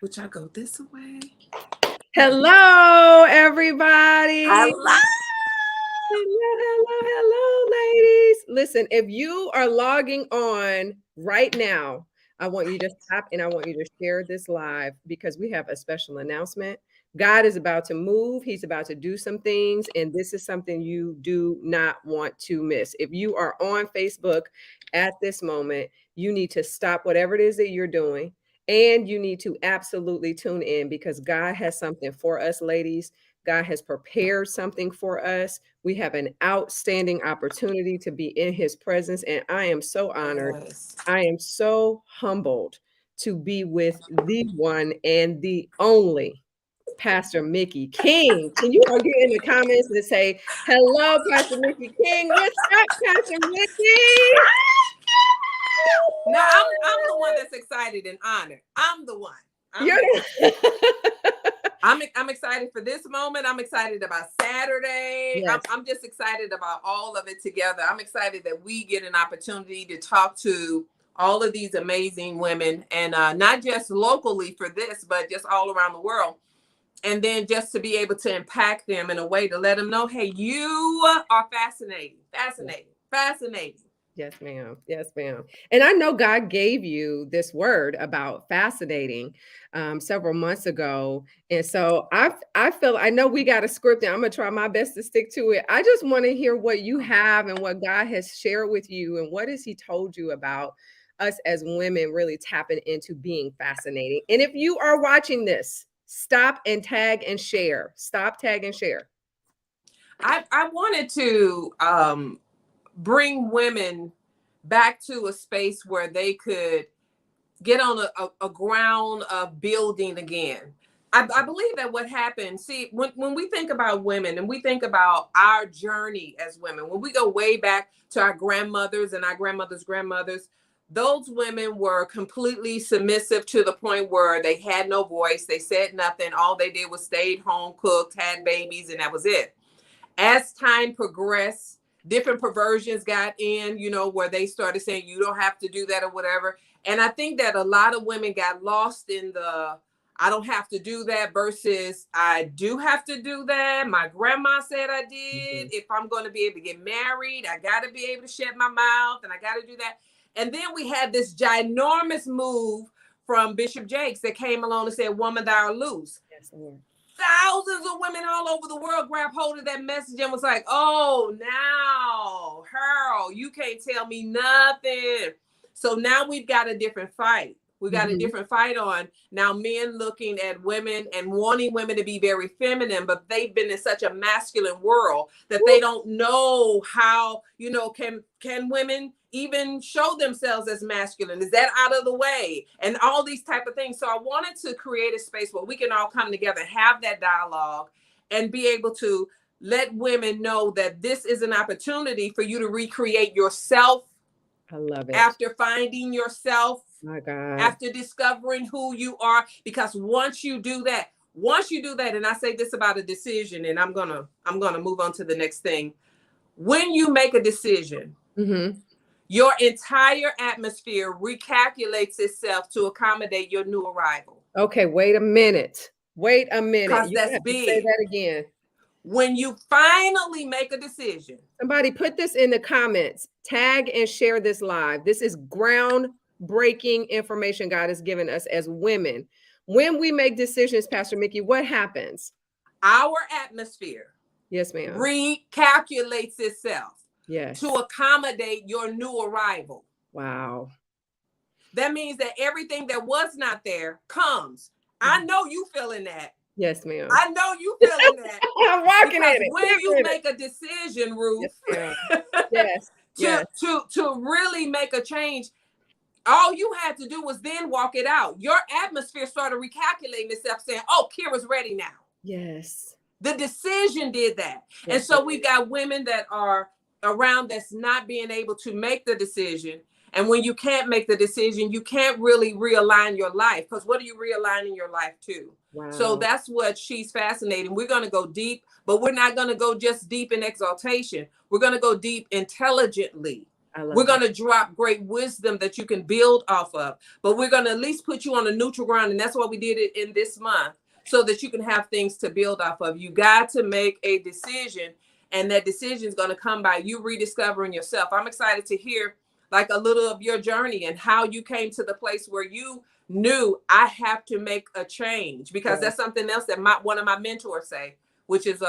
Would y'all go this way? Hello, everybody. Hello. Hello, ladies. Listen, if you are logging on right now, I want you to stop and I want you to share this live because we have a special announcement. God is about to move. He's about to do some things, and this is something you do not want to miss. If you are on Facebook at this moment, you need to stop whatever it is that you're doing, and you need to absolutely tune in because God has something for us, ladies. God has prepared something for us. We have an outstanding opportunity to be in his presence. And I am so honored. Yes. I am so humbled to be with the one and the only Pastor Miki King. Can you all get in the comments and say, hello, Pastor Miki King? What's up, Pastor Miki? Now I'm the one that's excited and honored. I'm the one. I'm excited for this moment. I'm excited about Saturday. Yes. I'm just excited about all of it together. I'm excited that we get an opportunity to talk to all of these amazing women, and not just locally for this, but just all around the world. And then just to be able to impact them in a way to let them know, hey, you are fascinating. Yes, ma'am. Yes, ma'am. And I know God gave you this word about fascinating several months ago. And so I know we got a script and I'm going to try my best to stick to it. I just want to hear what you have and what God has shared with you and what has he told you about us as women really tapping into being fascinating. And if you are watching this, stop and tag and share. Stop, tag, and share. I wanted to bring women back to a space where they could get on a ground of building again. I believe that what happened, see, when we think about women and we think about our journey as women, when we go way back to our grandmothers and our grandmothers' grandmothers, those women were completely submissive to the point where they had no voice. They said nothing. All they did was stayed home, cooked, had babies, and that was it. As time progressed, different perversions got in, where they started saying, you don't have to do that or whatever. And I think that a lot of women got lost in the, I don't have to do that versus I do have to do that. My grandma said I did. If I'm going to be able to get married, I got to be able to shut my mouth and I got to do that. And then we had this ginormous move from Bishop Jakes that came along and said, woman, thou art loose. Yes, Lord. Thousands of women all over the world grabbed hold of that message and was like, oh, now, Harold, you can't tell me nothing. So now we've got a different fight. We got a different fight on now, men looking at women and wanting women to be very feminine, but they've been in such a masculine world that they don't know how, can women even show themselves as masculine? Is that out of the way? And all these type of things. So I wanted to create a space where we can all come together and have that dialogue and be able to let women know that this is an opportunity for you to recreate yourself. I love it. After finding yourself, my God, after discovering who you are, because once you do that, and I say this about a decision, and I'm gonna move on to the next thing. When you make a decision, your entire atmosphere recalculates itself to accommodate your new arrival. Okay, wait a minute. Because that's big. Say that again. When you finally make a decision. Somebody put this in the comments. Tag and share this live. This is groundbreaking information God has given us as women. When we make decisions, Pastor Miki, what happens? Our atmosphere. Yes, ma'am. Recalculates itself. Yes. To accommodate your new arrival. Wow. That means that everything that was not there comes. I know you feeling that. Yes, ma'am. I know you feeling that. I'm rocking at it. When you make a decision, Ruth, yes. To really make a change, all you had to do was then walk it out. Your atmosphere started recalculating itself, saying, oh, Kira's ready now. Yes. The decision did that. Yes, and so we've got women that are around that's not being able to make the decision. And when you can't make the decision, you can't really realign your life, because what are you realigning your life to? Wow. So that's what she's fascinating. We're going to go deep, but we're not going to go just deep in exaltation. We're going to go deep intelligently. I love We're that. going to drop great wisdom that you can build off of, but we're going to at least put you on a neutral ground. And that's why we did it in this month, so that you can have things to build off of. You got to make a decision, and that decision is going to come by you rediscovering yourself. I'm excited to hear like a little of your journey and how you came to the place where you knew I have to make a change, because that's something else that one of my mentors say, which is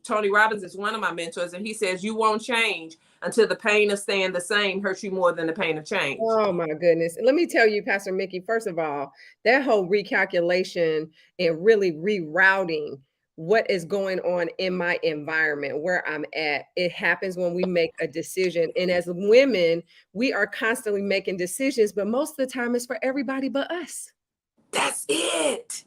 Tony Robbins is one of my mentors. And he says, you won't change until the pain of staying the same hurts you more than the pain of change. Oh my goodness. And let me tell you, Pastor Miki, first of all, that whole recalculation and really rerouting what is going on in my environment, where I'm at, it happens when we make a decision. And as women, we are constantly making decisions, but most of the time it's for everybody but us. That's it.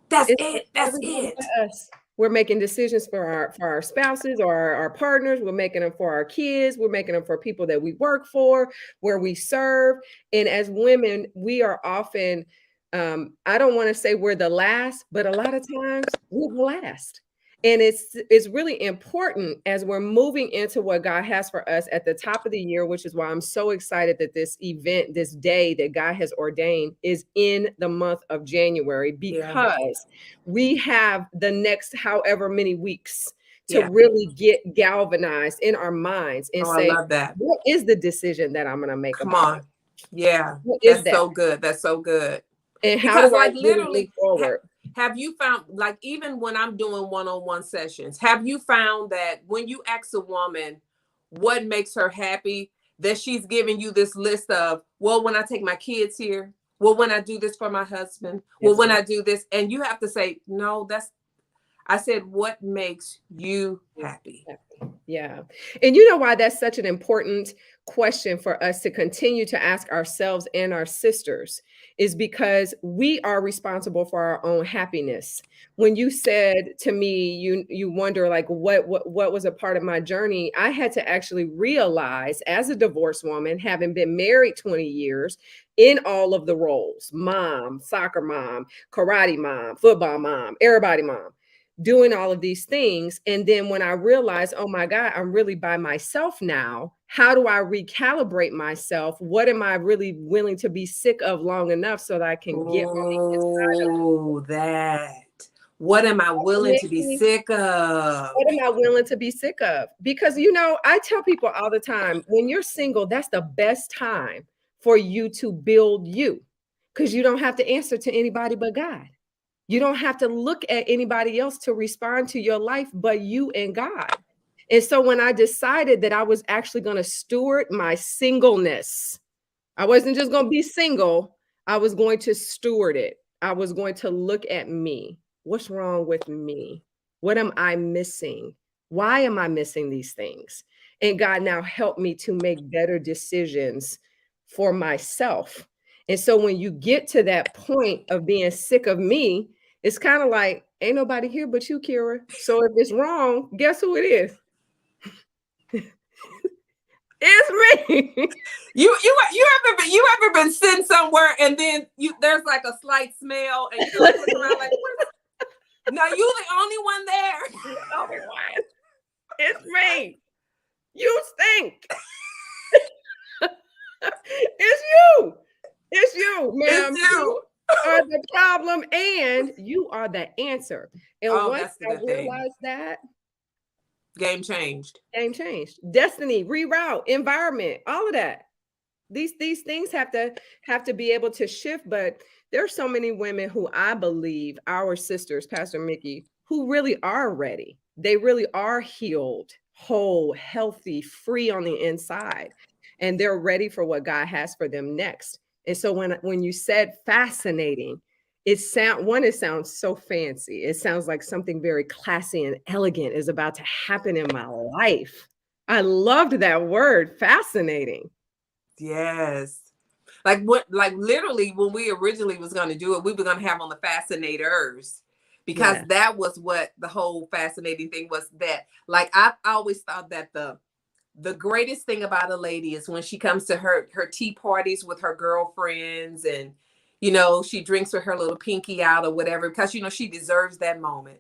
That's It's it. That's everybody it. but us. We're making decisions for our spouses or our partners. We're making them for our kids. We're making them for people that we work for, where we serve. And as women, we are often, I don't want to say we're the last, but a lot of times we're the last. And it's really important as we're moving into what God has for us at the top of the year, which is why I'm so excited that this event, this day that God has ordained, is in the month of January, because we have the next however many weeks to really get galvanized in our minds and I say, love that. what is the decision that I'm going to make Come about on. it? Yeah. What is That's so good. That's so good. And how Because do I like really move literally forward? have you found, like, even when I'm doing one-on-one sessions, have you found that when you ask a woman what makes her happy, that she's giving you this list of, well, when I take my kids here, well, when I do this for my husband, well, when I do this, and you have to say, no, I said, what makes you happy? Yeah. And you know why that's such an important question for us to continue to ask ourselves and our sisters is because we are responsible for our own happiness. When you said to me, you wonder like what was a part of my journey, I had to actually realize as a divorced woman, having been married 20 years in all of the roles, mom, soccer mom, karate mom, football mom, everybody mom, doing all of these things. And then when I realized, oh my God, I'm really by myself now. How do I recalibrate myself? What am I really willing to be sick of long enough so that I can get on the inside of that. What am I willing to be sick of? What am I willing to be sick of? Because, you know, I tell people all the time, when you're single, that's the best time for you to build you, because you don't have to answer to anybody but God. You don't have to look at anybody else to respond to your life but you and God. And so when I decided that I was actually going to steward my singleness, I wasn't just going to be single, I was going to steward it. I was going to look at me. What's wrong with me? What am I missing? Why am I missing these things? And God now helped me to make better decisions for myself. And so when you get to that point of being sick of me, it's kind of like, ain't nobody here but you, Kira. So if it's wrong, guess who it is? It's me. You ever been sitting somewhere and then there's like a slight smell and you just look around like, no, you the only one there. The only one. It's me. You stink. It's you. It's you, ma'am. It's you. Are the problem and you are the answer. And once I realized that, game changed. Game changed. Destiny, reroute, environment, all of that. These things have to be able to shift. But there's so many women who I believe, our sisters, Pastor Miki, who really are ready. They really are healed, whole, healthy, free on the inside. And they're ready for what God has for them next. And so when you said fascinating, it sounds so fancy. It sounds like something very classy and elegant is about to happen in my life. I loved that word, fascinating. Yes. Like literally when we originally was going to do it, we were going to have on the fascinators, because that was what the whole fascinating thing was. That like I always thought that the greatest thing about a lady is when she comes to her tea parties with her girlfriends, and you know, she drinks with her little pinky out or whatever, because you know she deserves that moment.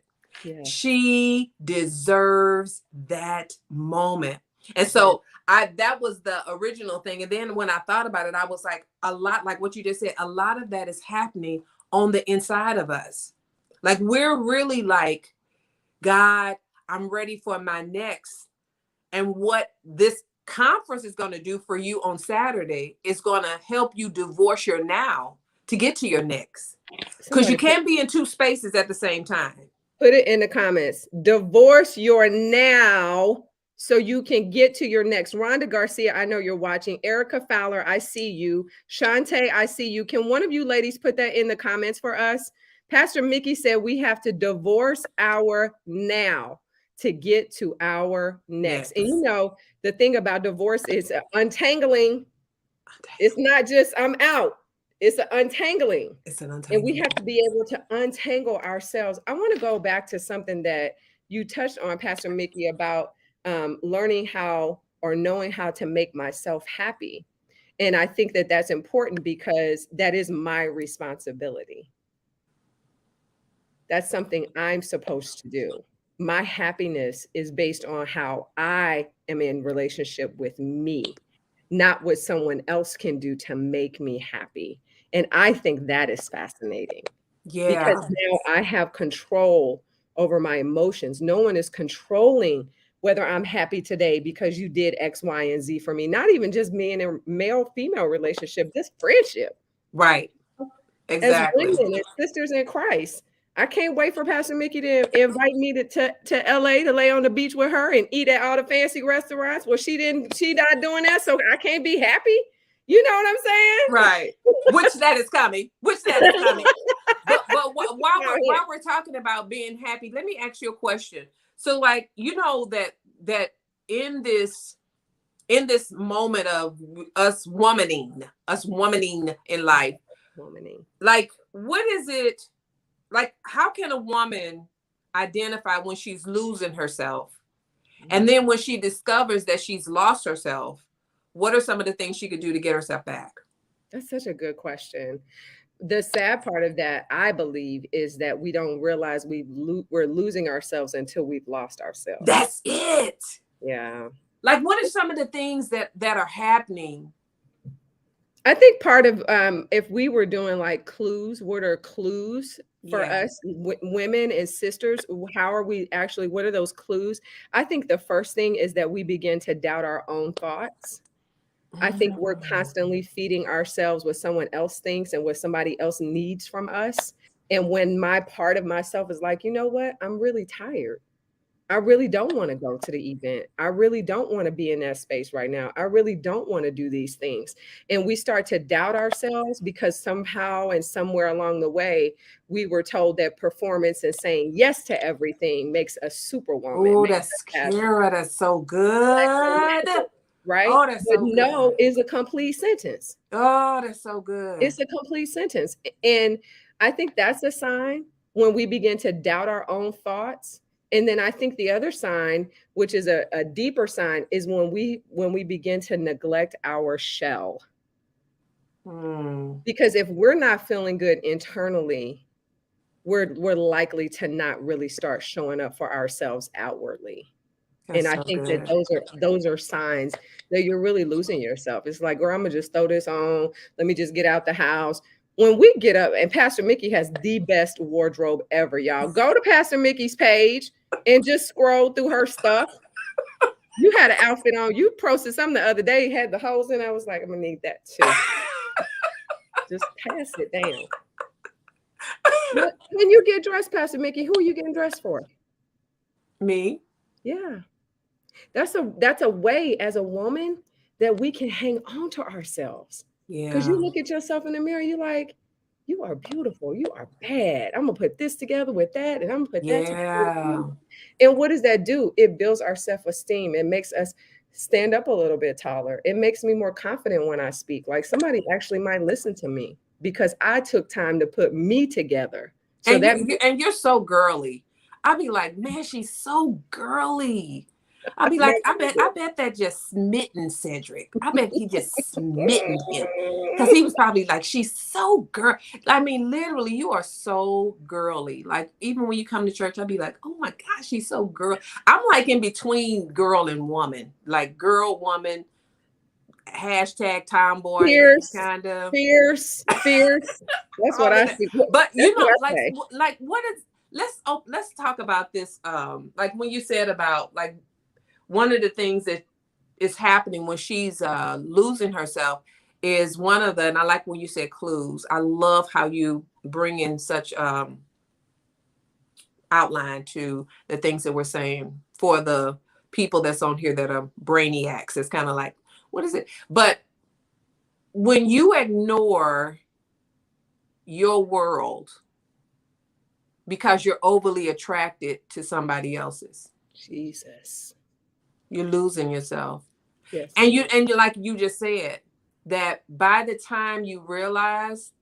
She deserves that moment. And so that was the original thing. And then when I thought about it, I was like, a lot, like what you just said, a lot of that is happening on the inside of us. Like we're really like, God, I'm ready for my next. And what this conference is going to do for you on Saturday is going to help you divorce your now to get to your next. Because you can't be in two spaces at the same time. Put it in the comments. Divorce your now so you can get to your next. Rhonda Garcia, I know you're watching. Erica Fowler, I see you. Shantae, I see you. Can one of you ladies put that in the comments for us? Pastor Miki said we have to divorce our now to get to our next. And you know, the thing about divorce is untangling. It's not just I'm out. It's an untangling. It's an untangling. And we have to be able to untangle ourselves. I want to go back to something that you touched on, Pastor Miki, about learning how or knowing how to make myself happy. And I think that that's important because that is my responsibility. That's something I'm supposed to do. My happiness is based on how I am in relationship with me, not what someone else can do to make me happy. And I think that is fascinating. Yeah. Because now I have control over my emotions. No one is controlling whether I'm happy today because you did X, Y, and Z for me. Not even just me in a male-female relationship, just friendship. Right. Exactly. As women and sisters in Christ. I can't wait for Pastor Miki to invite me to LA to lay on the beach with her and eat at all the fancy restaurants. Well, she not doing that, so I can't be happy. You know what I'm saying? Right. Which that is coming. But while we're talking about being happy, let me ask you a question. So, like, you know that in this moment of us womaning in life, like, what is it? Like, how can a woman identify when she's losing herself? And then when she discovers that she's lost herself, what are some of the things she could do to get herself back? That's such a good question. The sad part of that, I believe, is that we don't realize we're losing ourselves until we've lost ourselves. That's it. Yeah. Like, what are some of the things that are happening? I think part of if we were doing like clues, what are clues for us women and sisters? How are we actually, what are those clues? I think the first thing is that we begin to doubt our own thoughts. I think we're constantly feeding ourselves what someone else thinks and what somebody else needs from us. And when my part of myself is like, you know what, I'm really tired. I really don't want to go to the event. I really don't want to be in that space right now. I really don't want to do these things. And we start to doubt ourselves because somehow and somewhere along the way, we were told that performance and saying yes to everything makes us superwoman. Oh, that's Cheree. That's so good. Right? Oh, that's so good. No is a complete sentence. Oh, that's so good. It's a complete sentence. And I think that's a sign when we begin to doubt our own thoughts. And then I think the other sign, which is a deeper sign, is when we begin to neglect our shell. Because if we're not feeling good internally, we're likely to not really start showing up for ourselves outwardly. And I think that those are signs that you're really losing yourself. It's like, girl, I'm gonna just throw this on. Let me just get out the house. When we get up, and Pastor Miki has the best wardrobe ever, y'all. Go to Pastor Miki's page and just scroll through her stuff. You had an outfit on. You posted something the other day, had the holes in. I was like, I'm gonna need that too. Just pass it down. When you get dressed, Pastor Miki, who are you getting dressed for? Me. Yeah. That's a way as a woman that we can hang on to ourselves. Yeah. Because you look at yourself in the mirror, you're like, you are beautiful. You are bad. I'm gonna put this together with that, and I'm gonna put that together. And what does that do? It builds our self-esteem. It makes us stand up a little bit taller. It makes me more confident when I speak. Like somebody actually might listen to me because I took time to put me together. So and you're so girly. I'd be like, man, she's so girly. I'll be like, Never I forget. bet that just smitten Cedric. I bet he just smitten him. Because he was probably like, she's so girl. I mean, literally, you are so girly. Like, even when you come to church, I'll be like, oh my gosh, she's so girl. I'm like in between girl and woman. Like girl, woman, hashtag tomboy Fierce, kind of fierce, fierce. That's what all of I that. see. But That's you what know, I say. like what is let's talk about this. Like when you said about like one of the things that is happening when she's losing herself is one of the, and I like when you said clues. I love how you bring in such outline to the things that we're saying for the people that's on here that are brainiacs. It's kind of like, what is it? But when you ignore your world because you're overly attracted to somebody else's, Jesus. you're losing yourself. Yes, And ma'am. you like you just said, that by the time you realize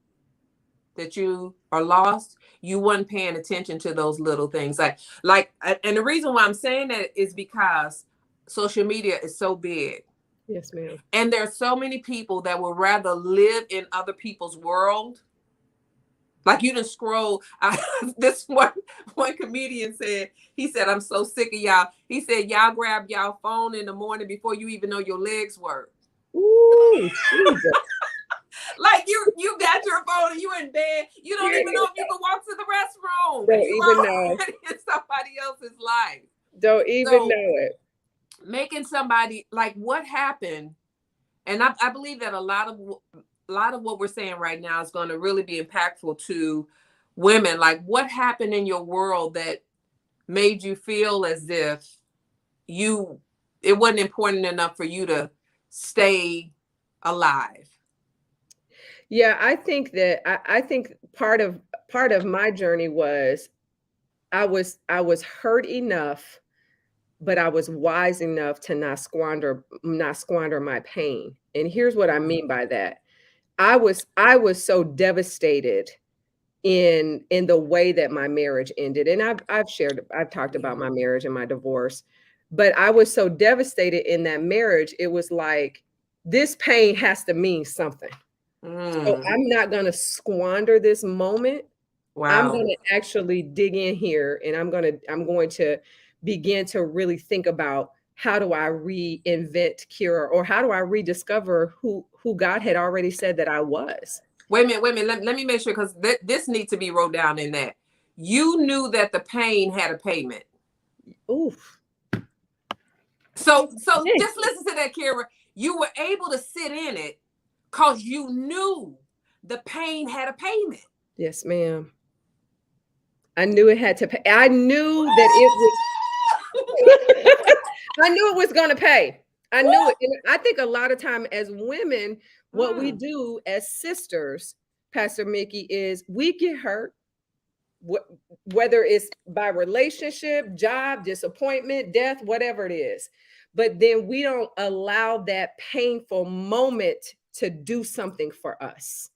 that you are lost, you weren't paying attention to those little things. And the reason why I'm saying that is because social media is so big. Yes, ma'am. And there are so many people that would rather live in other people's world. Like you didn't scroll. This one comedian said, he said, I'm so sick of y'all. He said, y'all grab y'all phone in the morning before you even know your legs work. Ooh, Jesus. Like you got your phone and you in bed. You don't even know if you can walk to the restroom. And Don't you even know. already in somebody else's life. Don't even So know it. making somebody like what happened, and I believe that a lot of what we're saying right now is going to really be impactful to women. Like what happened in your world that made you feel as if it wasn't important enough for you to stay alive. Yeah, I think that I think part of my journey was I was hurt enough, but I was wise enough to not squander my pain. And here's what I mean by that. I was so devastated in the way that my marriage ended. And I've talked about my marriage and my divorce, but I was so devastated in that marriage. It was like this pain has to mean something. So Mm, I'm not going to squander this moment. I'm wow. going to actually dig in here and I'm going to begin to really think about how do I reinvent Kira, or how do I rediscover who God had already said that I was. Wait a minute. Let me make sure because this needs to be wrote down in that. You knew that the pain had a payment. Oof. So just listen to that, Kira. You were able to sit in it because you knew the pain had a payment. Yes, ma'am. I knew it had to pay. I knew that it was I knew it was going to pay. I knew it. And I think a lot of time as women, what we Mm, do as sisters, Pastor Miki, is we get hurt, whether it's by relationship, job, disappointment, death, whatever it is. But then we don't allow that painful moment to do something for us.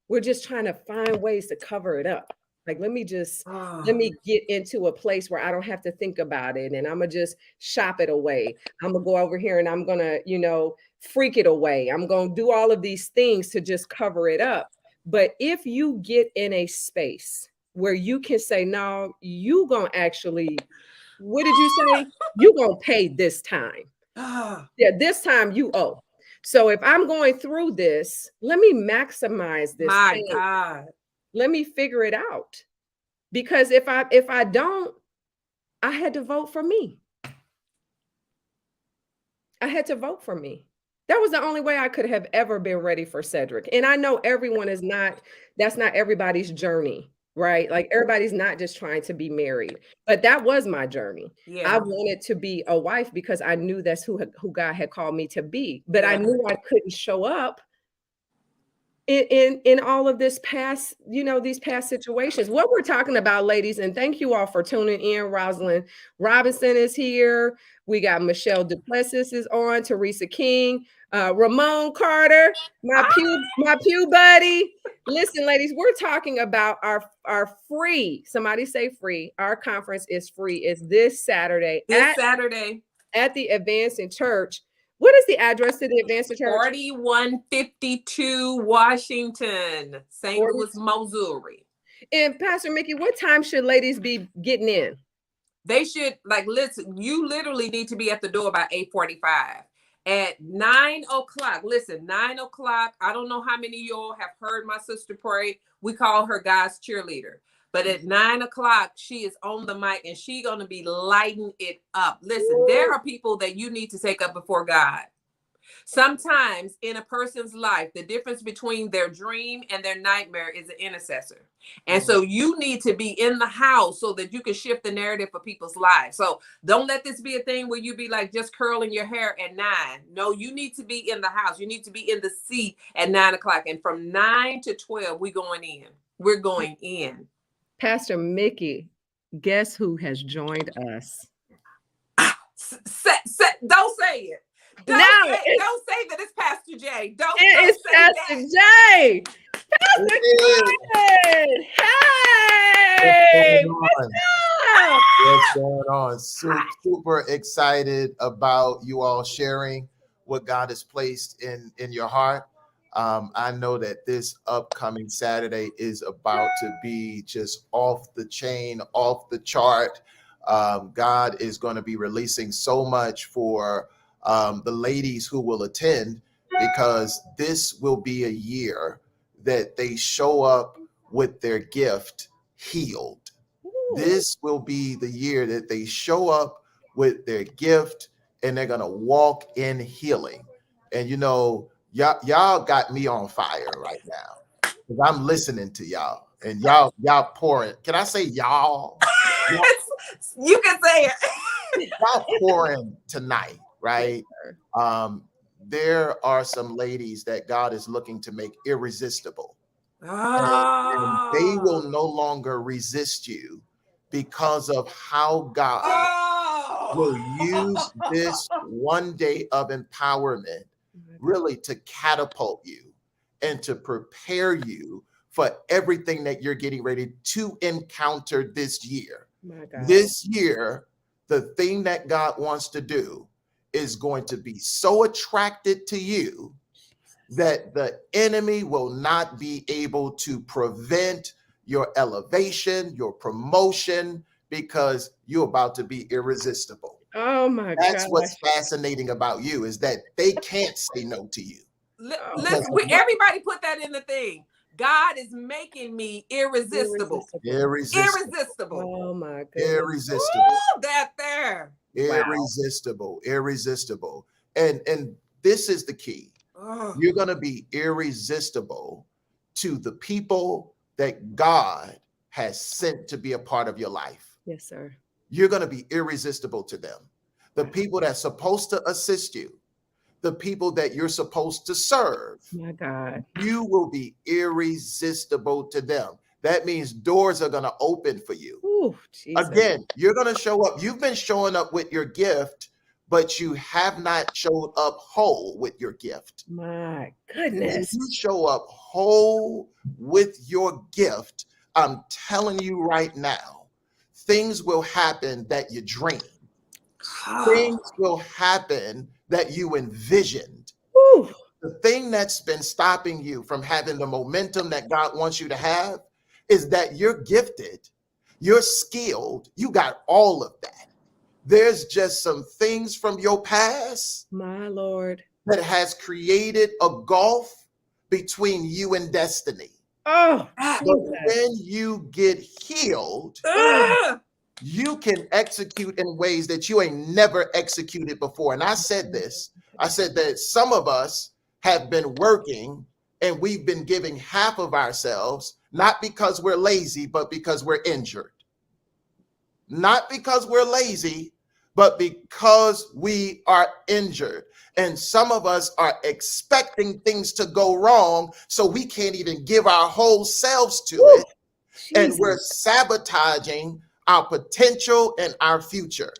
We're just trying to find ways to cover it up. Like, let oh, me get into a place where I don't have to think about it, and I'm gonna just shop it away. I'm gonna go over here and I'm gonna, freak it away. I'm gonna do all of these things to just cover it up. But if you get in a space where you can say, no, you gonna actually, what did you say? You gonna pay this time. oh, Yeah, this time you owe. So if I'm going through this, let me maximize this my pain. God. Let me figure it out. Because if I don't, I had to vote for me. I had to vote for me. That was the only way I could have ever been ready for Cedric. And I know that's not everybody's journey, right? Like everybody's not just trying to be married, but that was my journey. I Yeah, wanted to be a wife because I knew that's who God had called me to be. But I yeah. knew I couldn't show up in all of this past, these past situations. What we're talking about, ladies, and thank you all for tuning in. Rosalind Robinson is here. We got Michelle Duplessis is on, Teresa King, Ramon Carter, my pew buddy. Listen, ladies, we're talking about our free, somebody say free. Our conference is free. It's this Saturday This Saturday. at the Advancing Church. What is the address to the Advancing Church? 4152 Washington, St. 40. Louis, Missouri. And Pastor Miki, what time should ladies be getting in? They should, like, listen, you literally need to be at the door by 8:45. At 9 o'clock, listen, 9 o'clock, I don't know how many of y'all have heard my sister pray. We call her God's cheerleader. But at 9 o'clock, she is on the mic and she's going to be lighting it up. Listen, there are people that you need to take up before God. Sometimes in a person's life, the difference between their dream and their nightmare is an intercessor. And so you need to be in the house so that you can shift the narrative for people's lives. So don't let this be a thing where you be like just curling your hair at 9. No, you need to be in the house. You need to be in the seat at 9 o'clock. And from 9 to 12, we're going in. We're going in. Pastor Miki, guess who has joined us? Don't say it. Don't say that it's Pastor J. Don't say Pastor that. J. Pastor J. Hey, what's up? What's going on? Super excited about you all sharing what God has placed in your heart. I know that this upcoming Saturday is about to be just off the chain, off the chart. God is going to be releasing so much for the ladies who will attend, because this will be a year that they show up with their gift healed. This will be the year that they show up with their gift and they're going to walk in healing. And you know, y'all got me on fire right now because I'm listening to y'all and y'all pouring. Can I say y'all? You can say it. Y'all pouring tonight. Right. There are some ladies that God is looking to make irresistible. And they will no longer resist you because of how God will use this one day of empowerment really to catapult you and to prepare you for everything that you're getting ready to encounter this year. This year, the thing that God wants to do is going to be so attracted to you that the enemy will not be able to prevent your elevation, your promotion, because you're about to be irresistible. Oh my God. That's what's fascinating about you, is that they can't say no to you. Listen, everybody put that in the thing. God is making me irresistible. Irresistible. Oh my goodness. Irresistible. Ooh, that there. Irresistible. Irresistible. And this is the key. You're going to be irresistible to the people that God has sent to be a part of your life. Yes, sir. You're going to be irresistible to them. The people that's supposed to assist you, the people that you're supposed to serve. My God. You will be irresistible to them. That means doors are going to open for you. Ooh, again, you're going to show up. You've been showing up with your gift, but you have not showed up whole with your gift. My goodness. When you show up whole with your gift, I'm telling you right now, things will happen that you dreamed. Things will happen that you envisioned. Ooh. The thing that's been stopping you from having the momentum that God wants you to have is that you're gifted, you're skilled, you got all of that. There's just some things from your past, my Lord, that has created a gulf between you and destiny. Oh, but when you get healed, you can execute in ways that you ain't never executed before. And I said this, I said that some of us have been working and we've been giving half of ourselves, not because we're lazy, but because we're injured. Not because we're lazy, but because we are injured. And some of us are expecting things to go wrong, so we can't even give our whole selves to it. Jesus. And we're sabotaging our potential and our future.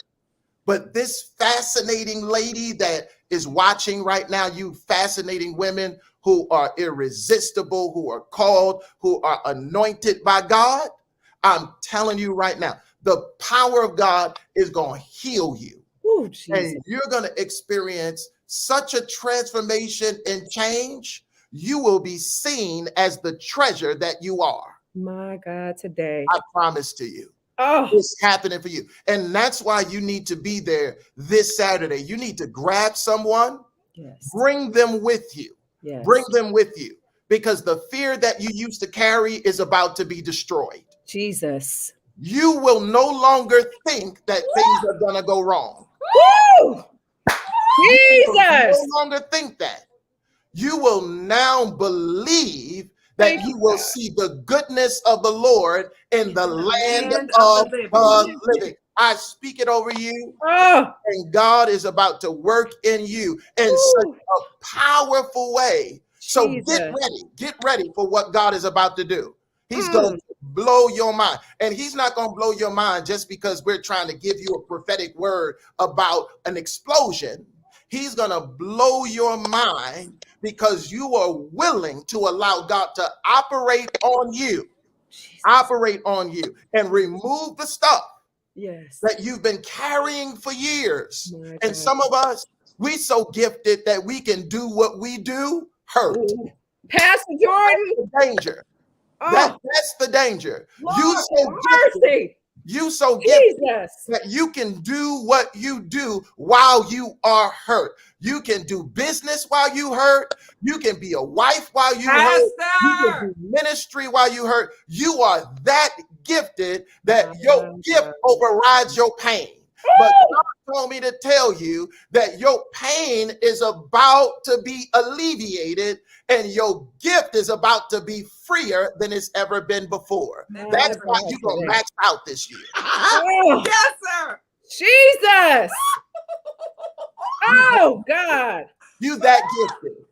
But this fascinating lady that is watching right now, you fascinating women who are irresistible, who are called, who are anointed by God, I'm telling you right now, the power of God is going to heal you. Ooh, Jesus. And you're going to experience such a transformation and change. You will be seen as the treasure that you are. My God, today. I promise to you. Oh, It's happening for you. And that's why you need to be there this Saturday. You need to grab someone, yes. bring them with you. Yes. Bring them with you, because the fear that you used to carry is about to be destroyed. Jesus. You will no longer think that things are going to go wrong. Woo! Jesus. You no longer think that. You will now believe that Thank you you, will God. see the goodness of the Lord in the land Land of the the living. I speak it over you, Oh, and God is about to work in you in such woo. a powerful way. So Jesus. get ready for what God is about to do. He's Mm. going to blow your mind. And he's not going to blow your mind just because we're trying to give you a prophetic word about an explosion. He's going to blow your mind because you are willing to allow God to operate on you, Jesus. operate on you, and remove the stuff Yes. that you've been carrying for years. My And God. some of us, we so gifted that we can do what we do hurt. Ooh. Pastor Jordan. That's the danger. Oh, That's the danger. Lord, You so gifted, mercy. you so gifted Jesus. that you can do what you do while you are hurt. You can do business while you hurt. You can be a wife while you hurt. You can Pastor. do ministry while you hurt. You are that gifted that your gift overrides your pain. But God told me to tell you that your pain is about to be alleviated and your gift is about to be freer than it's ever been before. That's why you're going to max out this year. Oh, Yes, sir. Jesus. Oh, God. You that gifted.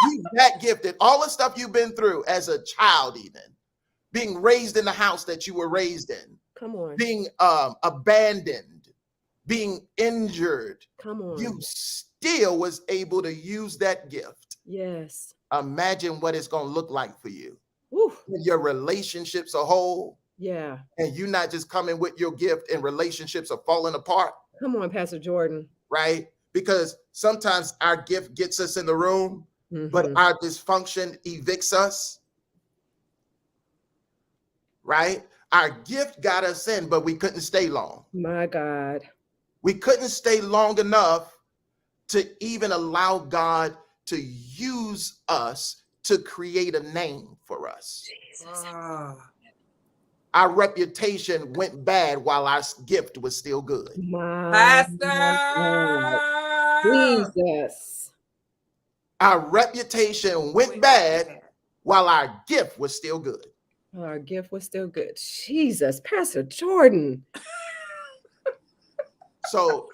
You that gifted. All the stuff you've been through as a child, even being raised in the house that you were raised in, Come on. being abandoned, being injured. Come on. You still was able to use that gift. Yes. Imagine what it's going to look like for you. Woo. Your relationships are whole, Yeah. and you not just coming with your gift and relationships are falling apart, Come on, Pastor Jordan. right? Because sometimes our gift gets us in the room, but Mhm. our dysfunction evicts us, right? Our gift got us in, but we couldn't stay long. My God. We couldn't stay long enough to even allow God to use us to create a name for us. Jesus. Our reputation went bad while our gift was still good. My Pastor. Jesus. Our reputation went bad while our gift was still good. Our gift was still good. Jesus, Pastor Jordan. So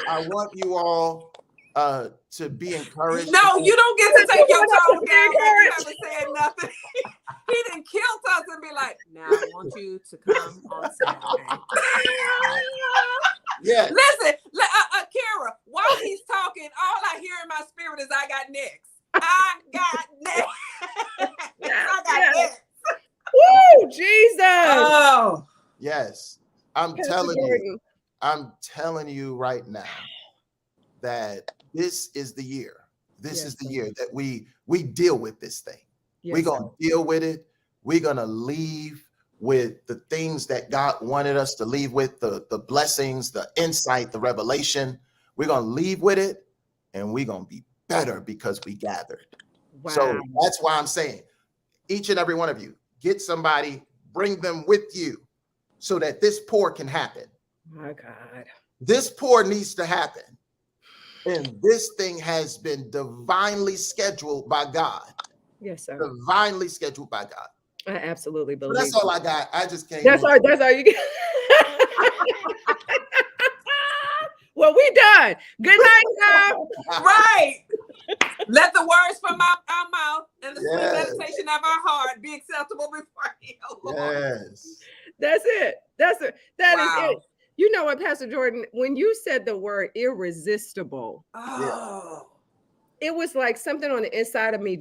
I want you all to be encouraged. No, you don't get to take your tone down like you haven't said nothing. He didn't kill us and be like, now I want you to come on Saturday. Yeah. Listen, Kara, while he's talking, all I hear in my spirit is I got next. I got next. I got next. Woo, Jesus. Oh. Yes. I'm telling you right now that this is the year. This is the year that we deal with this thing. Yes, We're going to deal with it. We're going to leave with the things that God wanted us to leave with, the blessings, the insight, the revelation. We're going to leave with it, and we're going to be better because we gathered. Wow. So that's why I'm saying each and every one of you, get somebody, bring them with you so that this pour can happen. My God. This pour needs to happen. And this thing has been divinely scheduled by God. Yes, sir. Divinely scheduled by God. I absolutely believe. So that's all I got. I just can't. That's all you get. Well, we done. Good night, God. Right. Let the words from our mouth and the sweet Yes. meditation of our heart be acceptable before you, Lord. Yes. That's it. That's it. That Wow. is it. You know what, Pastor Jordan, when you said the word irresistible, Oh. it was like something on the inside of me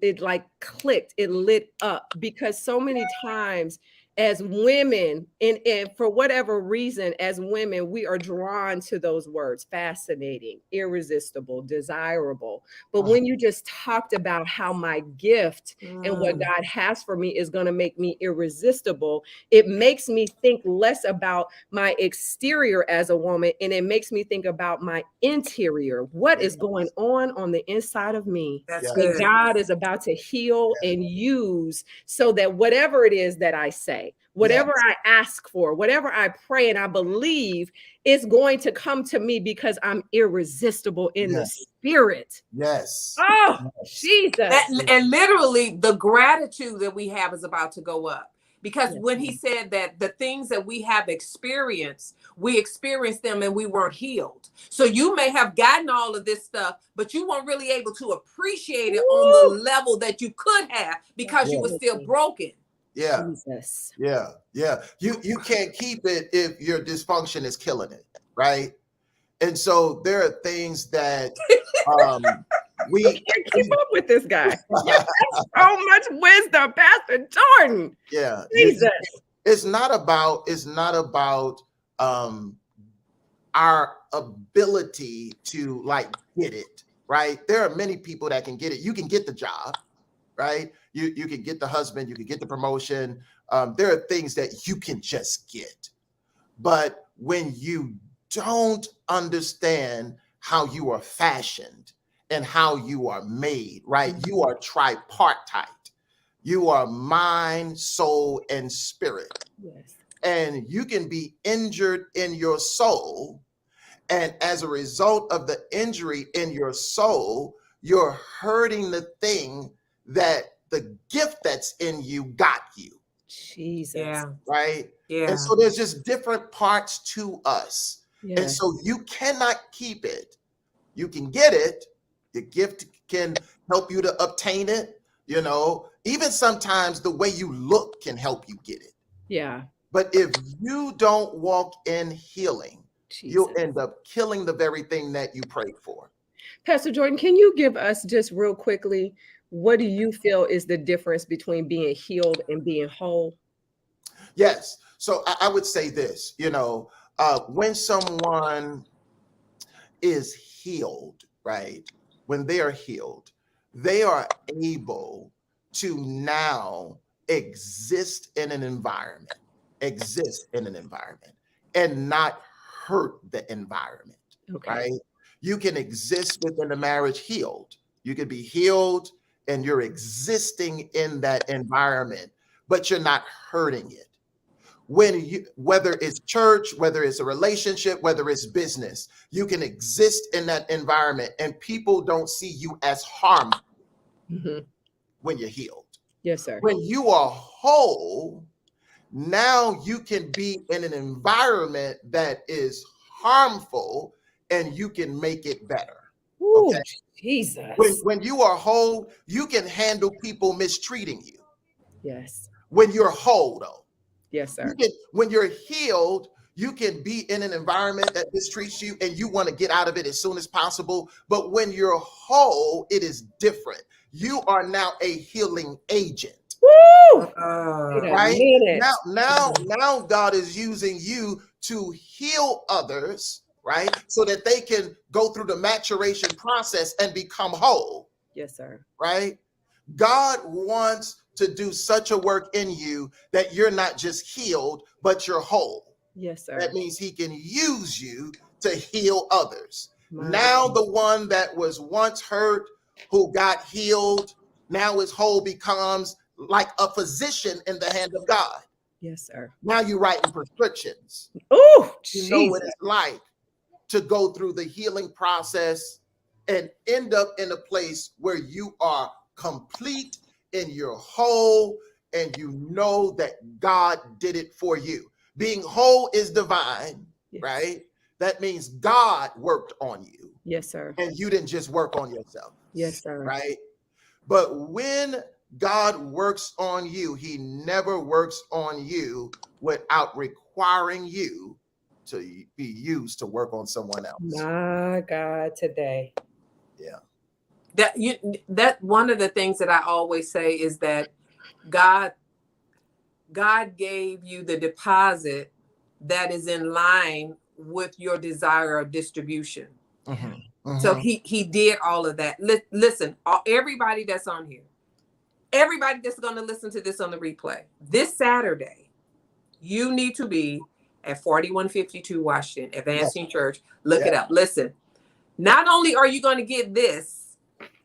it like clicked, it lit up, because so many times as women, and for whatever reason, as women, we are drawn to those words: fascinating, irresistible, desirable. But when you just talked about how my gift and what God has for me is going to make me irresistible, it makes me think less about my exterior as a woman, and it makes me think about my interior. What is going on the inside of me That's that good. God is about to heal and use, so that whatever it is that I say, whatever I ask for, whatever I pray and I believe, is going to come to me because I'm irresistible in the spirit. Yes. Oh, Jesus. And literally, the gratitude that we have is about to go up. Because when he said that the things that we have experienced, we experienced them and we weren't healed. So you may have gotten all of this stuff, but you weren't really able to appreciate it on the level that you could have because you were still broken. Yeah. Jesus. Yeah. Yeah. You can't keep it if your dysfunction is killing it, right? And so there are things that we can't keep up with this guy. So much wisdom, Pastor Jordan. Yeah. Jesus. It's not about our ability to like get it, right? There are many people that can get it. You can get the job, right? You can get the husband, you can get the promotion. There are things that you can just get. But when you don't understand how you are fashioned and how you are made, right? You are tripartite. You are mind, soul, and spirit. Yes. And you can be injured in your soul. And as a result of the injury in your soul, you're hurting the thing that the gift that's in you got you. Jesus. Yeah. Right? Yeah. And so there's just different parts to us. Yes. And so you cannot keep it. You can get it. The gift can help you to obtain it. You know, even sometimes the way you look can help you get it. Yeah. But if you don't walk in healing, you'll end up killing the very thing that you prayed for. Pastor Jordan, can you give us just real quickly, what do you feel is the difference between being healed and being whole? Yes. So I would say this, you know, when someone is healed, right? When they are healed, they are able to now exist in an environment and not hurt the environment, right? You can exist within a marriage healed. You can be healed and you're existing in that environment, but you're not hurting it. Whether it's church, whether it's a relationship, whether it's business, you can exist in that environment and people don't see you as harmful when you're healed. Yes, sir. When you are whole, now you can be in an environment that is harmful and you can make it better. Ooh, okay? Jesus. When you are whole, you can handle people mistreating you. Yes. When you're whole, though. Yes, sir. When you're healed, you can be in an environment that mistreats you and you want to get out of it as soon as possible. But when you're whole, it is different. You are now a healing agent. Woo! Right? Now God is using you to heal others, right? So that they can go through the maturation process and become whole. Yes, sir. Right? God wants to do such a work in you that you're not just healed, but you're whole. Yes, sir. That means he can use you to heal others. Now the one that was once hurt, who got healed, now is whole, becomes like a physician in the hand of God. Yes, sir. Now you're writing prescriptions. Oh, you know what it's like to go through the healing process and end up in a place where you are complete and you're whole and you know that God did it for you. Being whole is divine, right? That means God worked on you. Yes, sir. And you didn't just work on yourself. Yes, sir. Right? But when God works on you, he never works on you without requiring you to be used to work on someone else. My God, today. Yeah. That one of the things that I always say is that God God gave you the deposit that is in line with your desire of distribution. So he did all of that. Listen, everybody that's on here, everybody that's going to listen to this on the replay, this Saturday, you need to be at 4152 Washington, Advancing Church. Look it up. Listen, not only are you going to get this,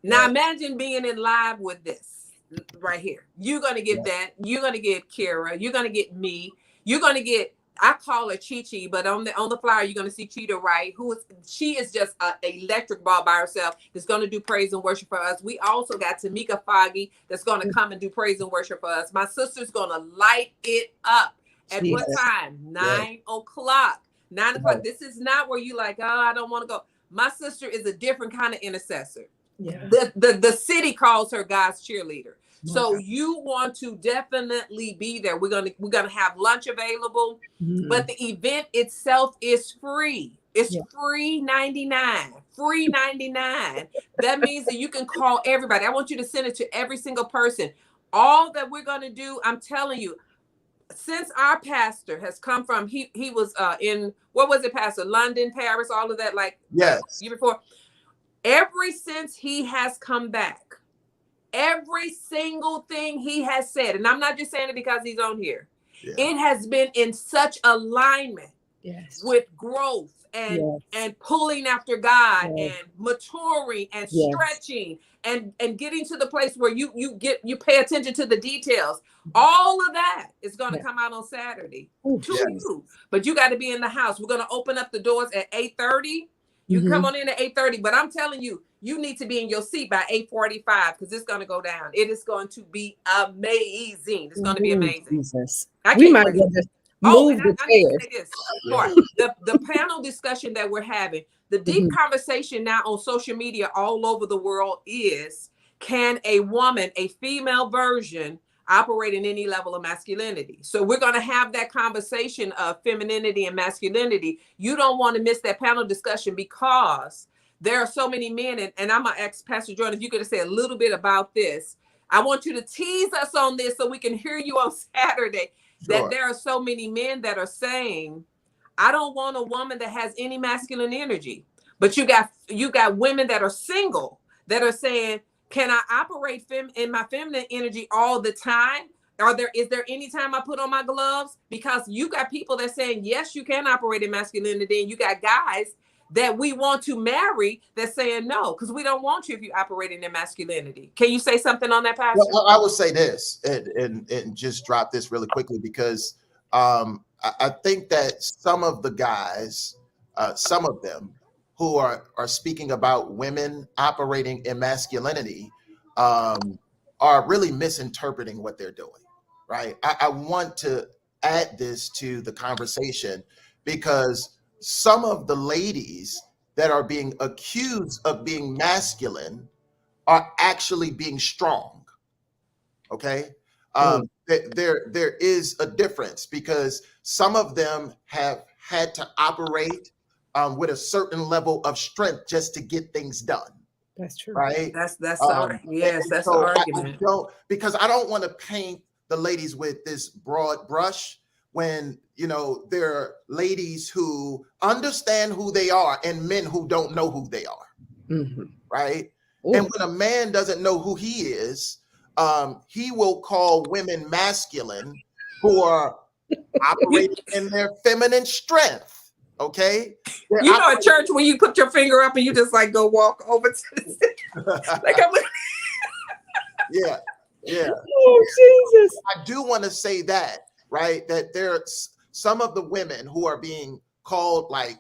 now imagine being in live with this right here. You're going to get that. You're going to get Kara. You're going to get me. You're going to get, I call her Chi, but on the flyer, you're going to see Cheetah Wright, she is just an electric ball by herself that's going to do praise and worship for us. We also got Tamika Foggy that's going to come and do praise and worship for us. My sister's going to light it up. At what time? 9 o'clock. 9 o'clock. This is not where you like, oh, I don't want to go. My sister is a different kind of intercessor. The city calls her God's cheerleader. So you want to definitely be there. We're gonna have lunch available, but the event itself is free. It's free 99. Free 99. That means that you can call everybody. I want you to send it to every single person. All that we're gonna do, I'm telling you, since our pastor has come from, he was in, what was it, Pastor? London, Paris, all of that, like year before. Since he has come back, every single thing he has said, and I'm not just saying it because he's on here, it has been in such alignment with growth and pulling after God and maturing and stretching and getting to the place where you pay attention to the details. All of that is going to come out on Saturday to you, but you got to be in the house. We're going to open up the doors at 8:30. You come on in at 8:30, but I'm telling you, you need to be in your seat by 8:45 because it's going to go down. It is going to be amazing. It's going to be amazing. Jesus. We might as well just move the I need to say this part. The panel discussion that we're having, the deep conversation now on social media all over the world is, can a woman, a female version, operate in any level of masculinity? So we're going to have that conversation of femininity and masculinity. You don't want to miss that panel discussion because there are so many men, and I'm going to ask Pastor Jordan if you could say a little bit about this. I want you to tease us on this so we can hear you on Saturday, that there are so many men that are saying, I don't want a woman that has any masculine energy. But you got women that are single that are saying, can I operate in my feminine energy all the time? Is there any time I put on my gloves? Because you got people that saying, yes, you can operate in masculinity. And you got guys that we want to marry that's saying no, because we don't want you if you're operating in masculinity. Can you say something on that, Pastor? Well, I will say this and just drop this really quickly because I think that some of the guys, some of them who are speaking about women operating in masculinity are really misinterpreting what they're doing, right? I want to add this to the conversation because some of the ladies that are being accused of being masculine are actually being strong. Okay. There is a difference because some of them have had to operate with a certain level of strength just to get things done. That's true. Right. That's that's the argument. Because I don't want to paint the ladies with this broad brush when, there are ladies who understand who they are and men who don't know who they are. Right. Ooh. And when a man doesn't know who he is, he will call women masculine who are operating in their feminine strength. Okay. At church when you put your finger up and you just like go walk over to the like I'm yeah. Oh, Jesus. I do want to say that, right? That there's some of the women who are being called like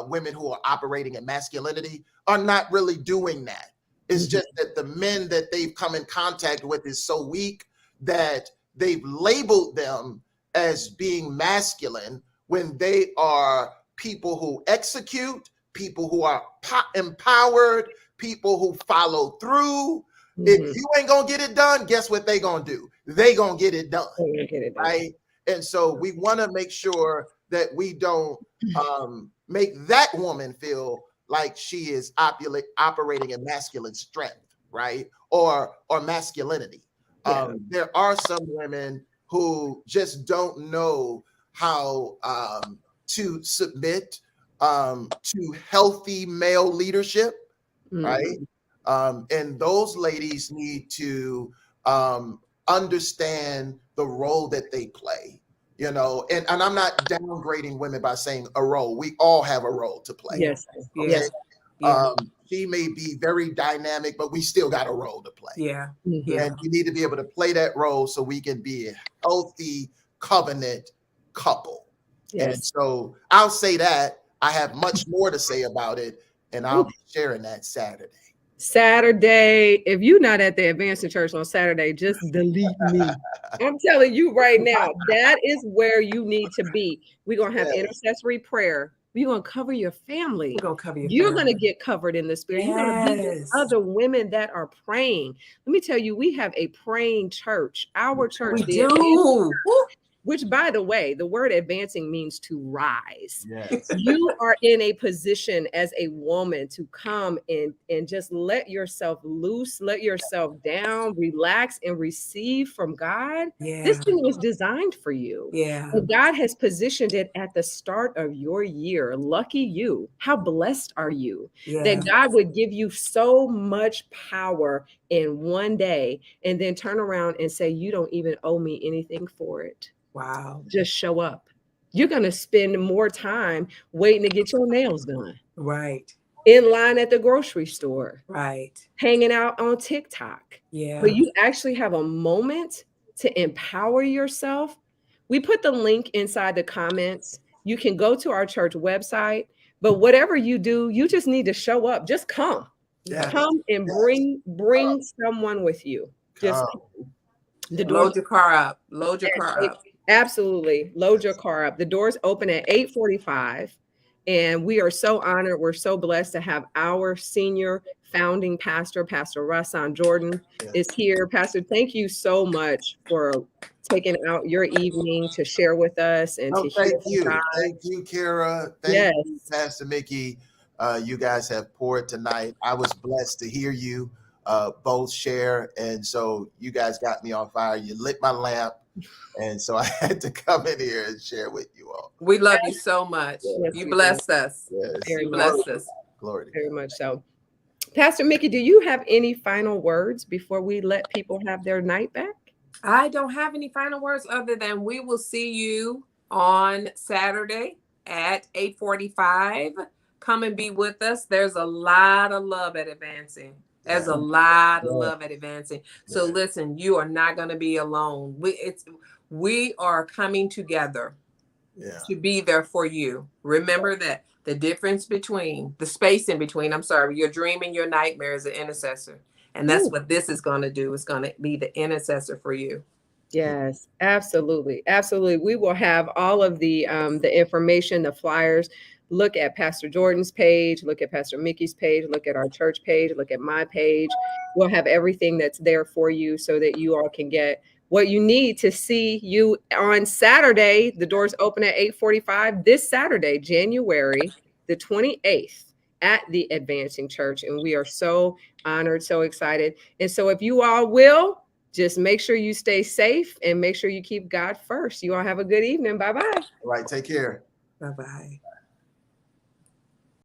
women who are operating in masculinity are not really doing that. It's just that the men that they've come in contact with is so weak that they've labeled them as being masculine when they are people who execute, people who are empowered, people who follow through. If you ain't gonna get it done, guess what they gonna do? They gonna get it done, right? And so we want to make sure that we don't make that woman feel like she is operating in masculine strength, right? Or masculinity. There are some women who just don't know how to submit to healthy male leadership, right? And those ladies need to understand the role that they play, you know, and I'm not downgrading women by saying a role. We all have a role to play. Yes. Okay. Yes. She may be very dynamic, but we still got a role to play. Yeah. Mhm. And we need to be able to play that role so we can be a healthy covenant couple. And Yes. so I'll say that. I have much more to say about it, and I'll be sharing that Saturday. Saturday. If you're not at the Advancing Church on Saturday, just delete me. I'm telling you right now, that is where you need to be. We're going to have intercessory prayer. We're going to cover your family. We're gonna cover your You're family. going to get covered in the spirit. You're going to be with other women that are praying. Let me tell you, we have a praying church. Our church, We the Advancing do. Church, which, by the way, the word advancing means to rise. Yes. You are in a position as a woman to come and just let yourself loose, let yourself down, relax, and receive from God. Yeah. This thing was designed for you. Yeah. And God has positioned it at the start of your year. Lucky you. How blessed are you Yeah. that God would give you so much power in one day and then turn around and say, you don't even owe me anything for it. Wow. Just show up. You're going to spend more time waiting to get your nails done, Right. in line at the grocery store, Right. hanging out on TikTok. Yeah. But you actually have a moment to empower yourself. We put the link inside the comments. You can go to our church website, but whatever you do, you just need to show up. Just come. Yes. Come and bring someone with you. Just come. The doors Load your car up. Load your car up. Absolutely. Load your car up. The doors open at 8:45. And we are so honored. We're so blessed to have our senior founding pastor, Pastor Rahshon Jordan, is here. Pastor, thank you so much for taking out your evening to share with us and to hear Thank from you. God. Thank you, Kara. Thank you, Pastor Miki. You guys have poured tonight. I was blessed to hear you both share. And so you guys got me on fire. You lit my lamp. And so I had to come in here and share with you all. We love you so much. Yes, You we blessed us. Yes. You blessed us. Glory to Very God. much so. Pastor Miki, do you have any final words before we let people have their night back? I don't have any final words other than we will see you on Saturday at 8:45. Come and be with us. There's a lot of love at Advancing. There's a lot of love at Advancing. So listen, you are not going to be alone. We are coming together to be there for you. Remember that the difference between the space in between, your dream and your nightmare is an intercessor. And that's what this is going to do. It's going to be the intercessor for you. Yes, absolutely. Absolutely. We will have all of the information, the flyers. Look at Pastor Jordan's page, look at Pastor Miki's page, look at our church page, look at my page. We'll have everything that's there for you so that you all can get what you need to see you on Saturday. The doors open at 8:45 this Saturday, January the 28th at the Advancing Church. And we are so honored, so excited. And so if you all will, just make sure you stay safe and make sure you keep God first. You all have a good evening. Bye-bye. All right. Take care. Bye-bye.